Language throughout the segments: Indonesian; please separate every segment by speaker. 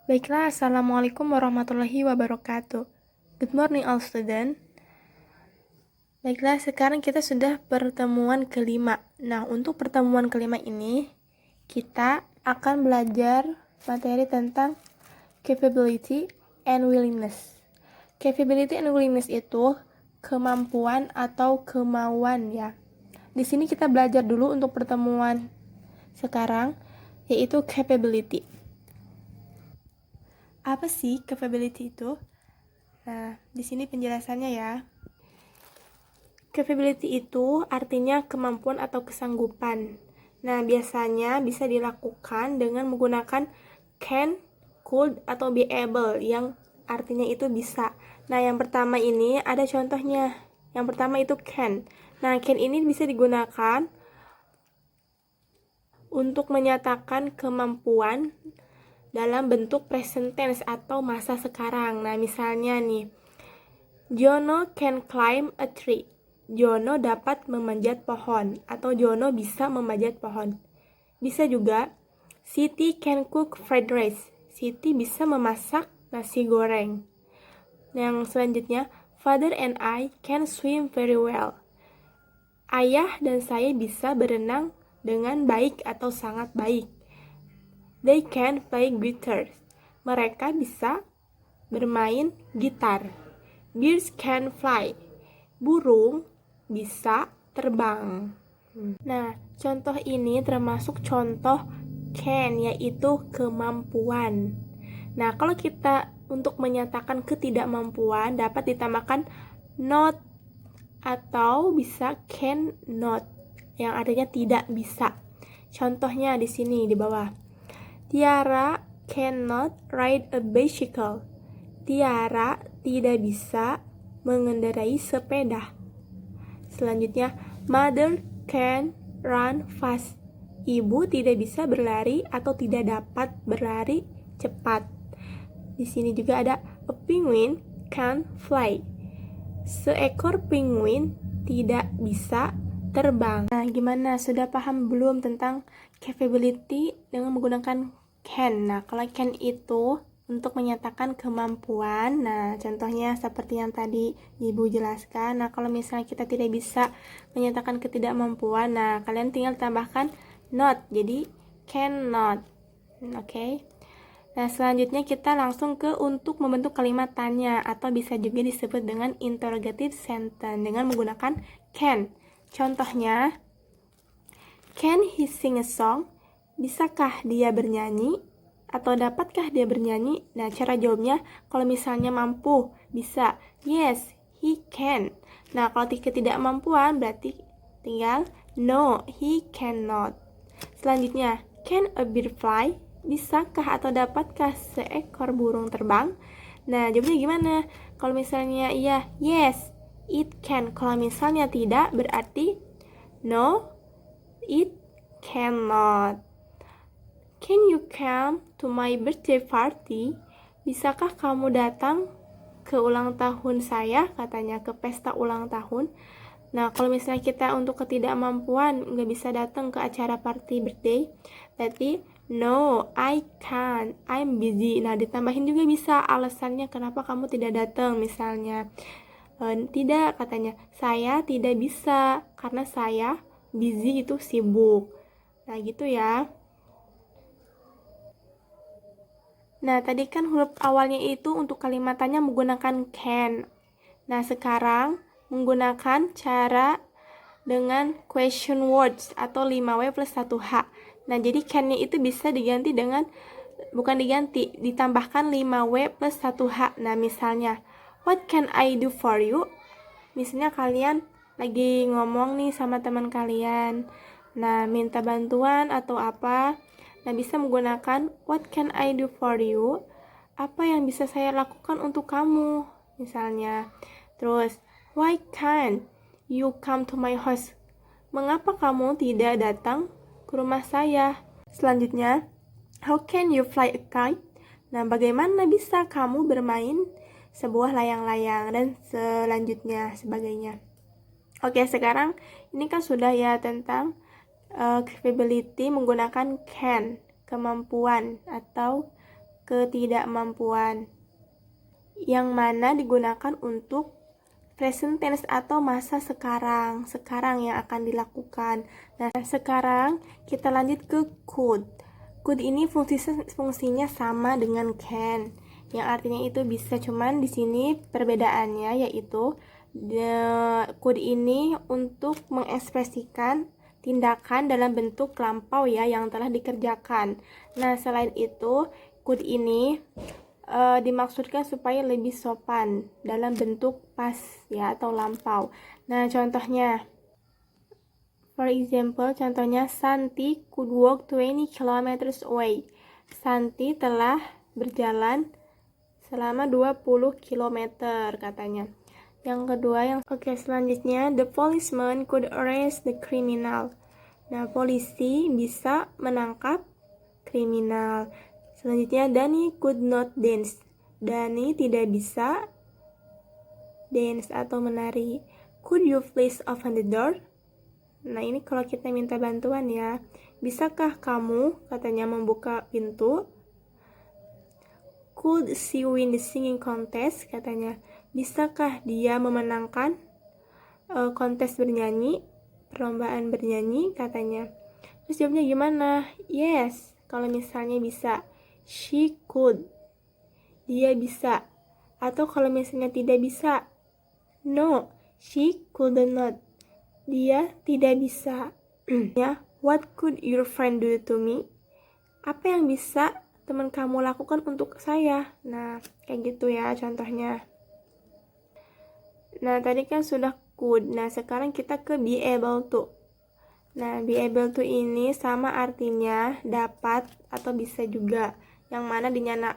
Speaker 1: Baiklah, Assalamualaikum warahmatullahi wabarakatuh. Good morning all student. Baiklah, sekarang kita sudah pertemuan kelima. Nah, untuk pertemuan kelima ini, kita akan belajar materi tentang capability and willingness. Capability and willingness itu kemampuan atau kemauan ya. Di sini kita belajar dulu untuk pertemuan sekarang, yaitu capability. Apa sih capability itu? Nah, di sini penjelasannya ya. Capability itu artinya kemampuan atau kesanggupan. Nah, biasanya bisa dilakukan dengan menggunakan can, could, atau be able yang artinya itu bisa. Nah, yang pertama ini ada contohnya. Yang pertama itu can. Nah, can ini bisa digunakan untuk menyatakan kemampuan dalam bentuk present tense atau masa sekarang. Nah, misalnya nih, Jono can climb a tree. Jono dapat memanjat pohon atau Jono bisa memanjat pohon. Bisa juga Siti can cook fried rice. Siti bisa memasak nasi goreng. Yang selanjutnya, Father and I can swim very well. Ayah dan saya bisa berenang dengan baik atau sangat baik. They can play guitar. Mereka bisa bermain gitar. Birds can fly. Burung bisa terbang. Nah, contoh ini termasuk contoh can, yaitu kemampuan. Nah, kalau kita untuk menyatakan ketidakmampuan dapat ditambahkan not atau bisa can not yang artinya tidak bisa. Contohnya di sini di bawah. Tiara cannot ride a bicycle. Tiara tidak bisa mengendarai sepeda. Selanjutnya, mother can run fast. Ibu tidak bisa berlari atau tidak dapat berlari cepat. Di sini juga ada a penguin can fly. Seekor penguin tidak bisa terbang. Nah, gimana? Sudah paham belum tentang capability dengan menggunakan can? Nah, kalau can itu untuk menyatakan kemampuan. Nah, contohnya seperti yang tadi Ibu jelaskan. Nah, kalau misalnya kita tidak bisa menyatakan ketidakmampuan, nah kalian tinggal tambahkan not. Jadi cannot. Oke. Nah, selanjutnya kita langsung ke untuk membentuk kalimat tanya atau bisa juga disebut dengan interrogative sentence dengan menggunakan can. Contohnya, can he sing a song? Bisakah dia bernyanyi? Atau dapatkah dia bernyanyi? Nah, cara jawabnya kalau misalnya mampu, bisa. Yes, he can. Nah, kalau ketidakmampuan berarti tinggal no, he cannot. Selanjutnya, can a bird fly? Bisakah atau dapatkah seekor burung terbang? Nah, jawabnya gimana? Kalau misalnya iya, yes, it can. Kalau misalnya tidak, berarti no, it cannot. Can you come to my birthday party? Bisakah kamu datang ke ulang tahun saya? Katanya ke pesta ulang tahun. Nah, kalau misalnya kita untuk ketidakmampuan nggak bisa datang ke acara party birthday, berarti no, I can't, I'm busy. Nah, ditambahin juga bisa alasannya kenapa kamu tidak datang. Misalnya, tidak, katanya, saya tidak bisa karena saya busy itu sibuk. Nah, gitu ya. Nah, tadi kan huruf awalnya itu untuk kalimatannya menggunakan can. Nah, sekarang menggunakan cara dengan question words atau 5W plus 1H. Nah, jadi can-nya itu bisa diganti dengan, bukan diganti, ditambahkan 5W plus 1H. Nah, misalnya, what can I do for you? Misalnya kalian lagi ngomong nih sama teman kalian. Nah, minta bantuan atau apa. Nah, bisa menggunakan what can I do for you? Apa yang bisa saya lakukan untuk kamu? Misalnya. Terus, why can't you come to my house? Mengapa kamu tidak datang ke rumah saya? Selanjutnya, how can you fly a kite? Nah, bagaimana bisa kamu bermain sebuah layang-layang dan selanjutnya sebagainya. Oke, sekarang ini kan sudah ya tentang capability menggunakan can, kemampuan atau ketidakmampuan, yang mana digunakan untuk present tense atau masa sekarang yang akan dilakukan. Nah, sekarang kita lanjut ke could. Could ini fungsinya sama dengan can, yang artinya itu bisa, cuman di sini perbedaannya yaitu could ini untuk mengekspresikan tindakan dalam bentuk lampau ya yang telah dikerjakan. Nah, selain itu could ini dimaksudkan supaya lebih sopan dalam bentuk past ya atau lampau. Nah, contohnya, for example, contohnya Santi could walk 20 kilometers away. Santi telah berjalan selama 20 km katanya. Yang kedua, selanjutnya, the policeman could arrest the criminal. Nah, polisi bisa menangkap kriminal. Selanjutnya, Dani could not dance. Dani tidak bisa dance atau menari. Could you please open the door? Nah, ini kalau kita minta bantuan ya. Bisakah kamu, katanya, membuka pintu? Could she win the singing contest? Katanya, bisakah dia memenangkan kontes bernyanyi, perlombaan bernyanyi, katanya. Terus jawabnya gimana? Yes, kalau misalnya bisa. She could, dia bisa. Atau kalau misalnya tidak bisa, no, she could not, dia tidak bisa. Ya, what could your friend do to me? Apa yang bisa teman kamu lakukan untuk saya? Nah, kayak gitu ya contohnya. Nah, tadi kan sudah could. Nah, sekarang kita ke be able to. Nah, be able to ini sama artinya dapat atau bisa juga, yang mana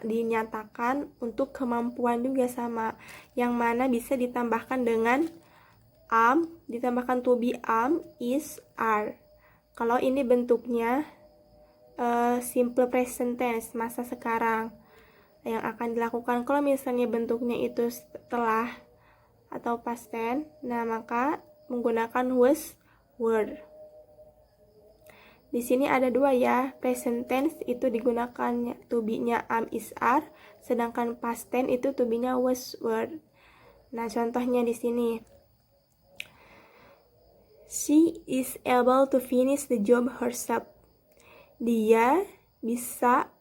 Speaker 1: dinyatakan untuk kemampuan juga sama, yang mana bisa ditambahkan dengan am, ditambahkan to be, am, is, are. Kalau ini bentuknya simple present tense, masa sekarang yang akan dilakukan. Kalau misalnya bentuknya itu setelah atau past tense, nah maka menggunakan was, were. Di sini ada dua ya, present tense itu digunakan to be-nya am, is, are, sedangkan past tense itu to be-nya was, were. Nah, contohnya di sini. She is able to finish the job herself. Dia bisa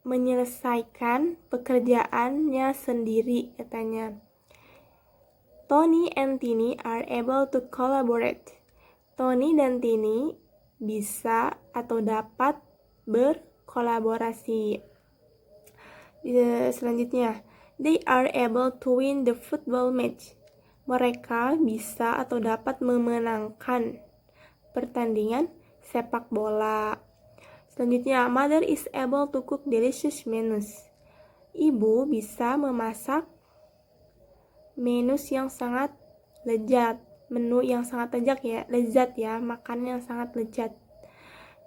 Speaker 1: menyelesaikan pekerjaannya sendiri, katanya. Tony and Tini are able to collaborate. Tony dan Tini bisa atau dapat berkolaborasi. Selanjutnya, they are able to win the football match. Mereka bisa atau dapat memenangkan pertandingan sepak bola. Selanjutnya, mother is able to cook delicious menus. Ibu bisa memasak menus yang sangat lezat. Menu yang sangat lezat ya, makanan yang sangat lezat.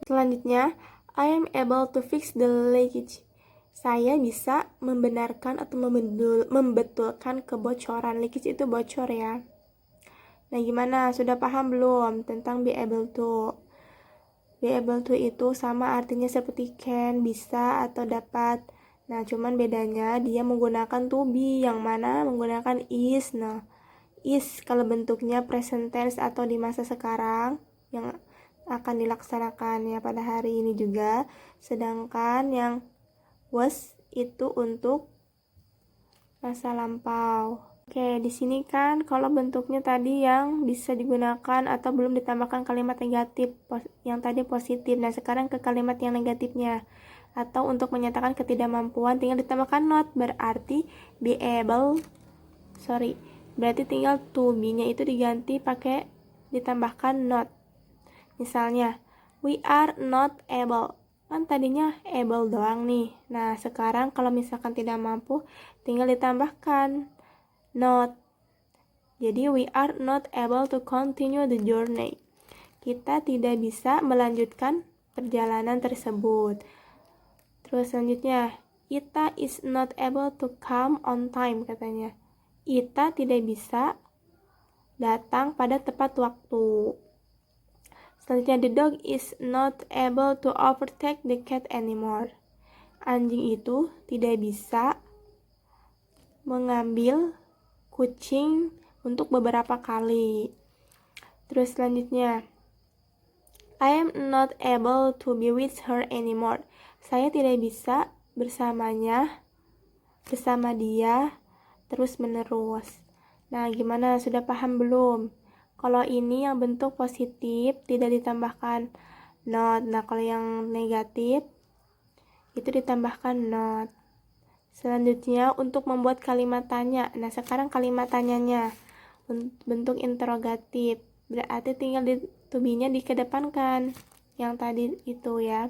Speaker 1: Selanjutnya, I am able to fix the leakage. Saya bisa membenarkan atau membetulkan kebocoran. Leakage itu bocor ya. Nah, gimana? Sudah paham belum tentang be able to? Be able to itu sama artinya seperti can, bisa atau dapat. Nah, cuman bedanya dia menggunakan to be, yang mana menggunakan is. Nah, is kalau bentuknya present tense atau di masa sekarang yang akan dilaksanakan ya pada hari ini juga, sedangkan yang was itu untuk masa lampau. Oke, di sini kan kalau bentuknya tadi yang bisa digunakan atau belum ditambahkan kalimat negatif, yang tadi positif. Nah, sekarang ke kalimat yang negatifnya. Atau untuk menyatakan ketidakmampuan tinggal ditambahkan not, berarti berarti tinggal to be-nya itu diganti pakai ditambahkan not. Misalnya, we are not able. Kan tadinya able doang nih. Nah, sekarang kalau misalkan tidak mampu, tinggal ditambahkan not. Jadi, we are not able to continue the journey. Kita tidak bisa melanjutkan perjalanan tersebut. Terus selanjutnya, Ita is not able to come on time, katanya. Ita tidak bisa datang pada tepat waktu. Selanjutnya, the dog is not able to overtake the cat anymore. Anjing itu tidak bisa mengambil kucing untuk beberapa kali. Terus selanjutnya, I am not able to be with her anymore. Saya tidak bisa bersama dia terus menerus. Nah, gimana? Sudah paham belum? Kalau ini yang bentuk positif tidak ditambahkan not. Nah, kalau yang negatif itu ditambahkan not. Selanjutnya untuk membuat kalimat tanya. Nah, sekarang kalimat tanyanya bentuk interrogatif. Berarti tinggal to be-nya dikedepankan. Yang tadi itu ya.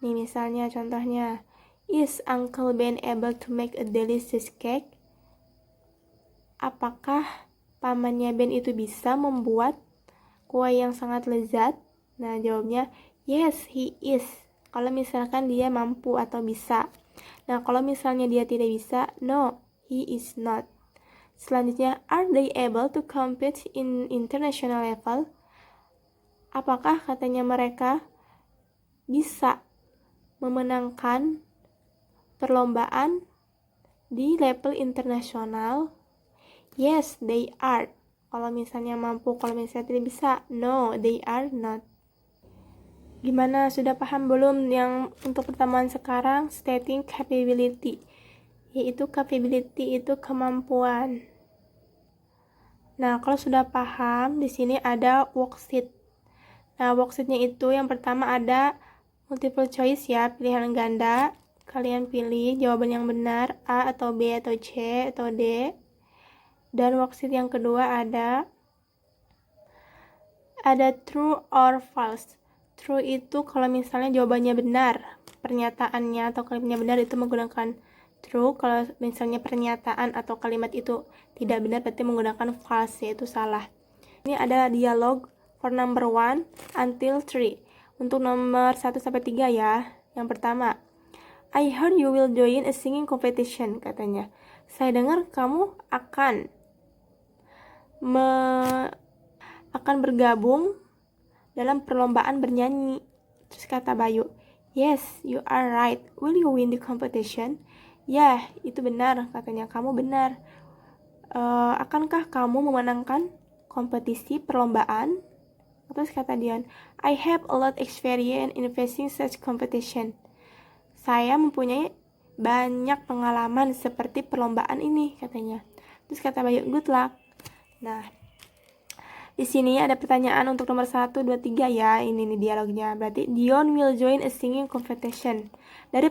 Speaker 1: Nih misalnya contohnya, is Uncle Ben able to make a delicious cake? Apakah pamannya Ben itu bisa membuat kue yang sangat lezat? Nah, jawabnya yes, he is. Kalau misalkan dia mampu atau bisa. Nah, kalau misalnya dia tidak bisa, no, he is not. Selanjutnya, are they able to compete in international level? Apakah katanya mereka bisa memenangkan perlombaan di level internasional? Yes, they are. Kalau misalnya mampu, kalau misalnya tidak bisa, no, they are not. Gimana, sudah paham belum yang untuk pertemuan sekarang? Stating capability, yaitu capability itu kemampuan. Nah, kalau sudah paham, di sini ada worksheet. Nah, worksheetnya itu yang pertama ada multiple choice ya, pilihan ganda. Kalian pilih jawaban yang benar, A atau B atau C atau D. Dan worksheet yang kedua ada true or false. True itu kalau misalnya jawabannya benar, pernyataannya atau kalimatnya benar itu menggunakan true. Kalau misalnya pernyataan atau kalimat itu tidak benar berarti menggunakan false, yaitu salah. Ini ada dialog for number 1 until 3. Untuk nomor 1 sampai 3 ya. Yang pertama, I heard you will join a singing competition, katanya. Saya dengar kamu akan bergabung dalam perlombaan bernyanyi. Terus kata Bayu, yes, you are right. Will you win the competition? Ya, itu benar, katanya. Kamu benar. Akankah kamu memenangkan kompetisi perlombaan? Terus kata Dion, I have a lot experience in facing such competition. Saya mempunyai banyak pengalaman seperti perlombaan ini, katanya. Terus kata Bayu, good luck. Nah, di sini ada pertanyaan untuk nomor 1, 2, 3 ya. Ini nih dialognya. Berarti Dion will join a singing competition. Dari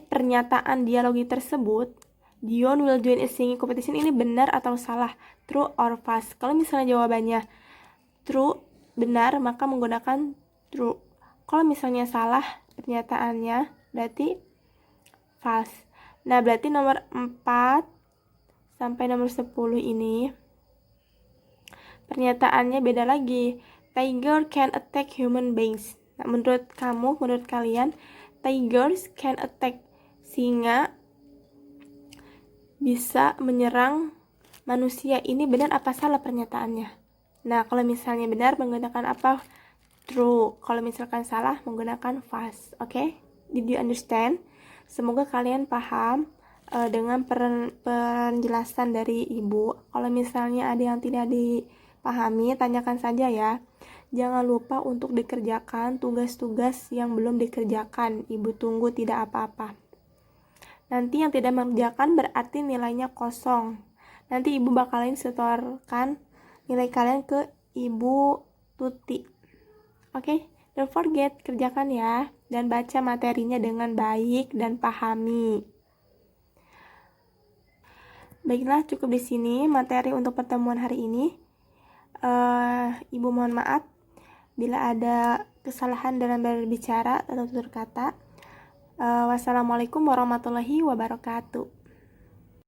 Speaker 1: pernyataan dialogi tersebut, Dion will join a singing competition ini benar atau salah? True or false? Kalau misalnya jawabannya true, benar, maka menggunakan true. Kalau misalnya salah pernyataannya, berarti false. Nah, berarti nomor 4 sampai nomor 10 ini pernyataannya beda lagi. Tiger can attack human beings. Nah, menurut kalian, tigers can attack, singa bisa menyerang manusia. Ini benar apa salah pernyataannya? Nah, kalau misalnya benar menggunakan apa? True. Kalau misalkan salah menggunakan false. Oke? Did you understand? Semoga kalian paham dengan penjelasan dari Ibu. Kalau misalnya ada yang tidak dipahami, tanyakan saja ya. Jangan lupa untuk dikerjakan tugas-tugas yang belum dikerjakan. Ibu tunggu tidak apa-apa. Nanti yang tidak mengerjakan berarti nilainya kosong. Nanti Ibu bakalan setorkan nilai kalian ke Ibu Tuti. Oke? Don't forget, kerjakan ya. Dan baca materinya dengan baik dan pahami. Baiklah, cukup di sini materi untuk pertemuan hari ini. Ibu mohon maaf bila ada kesalahan dalam berbicara atau tutur kata. Wassalamualaikum warahmatullahi wabarakatuh.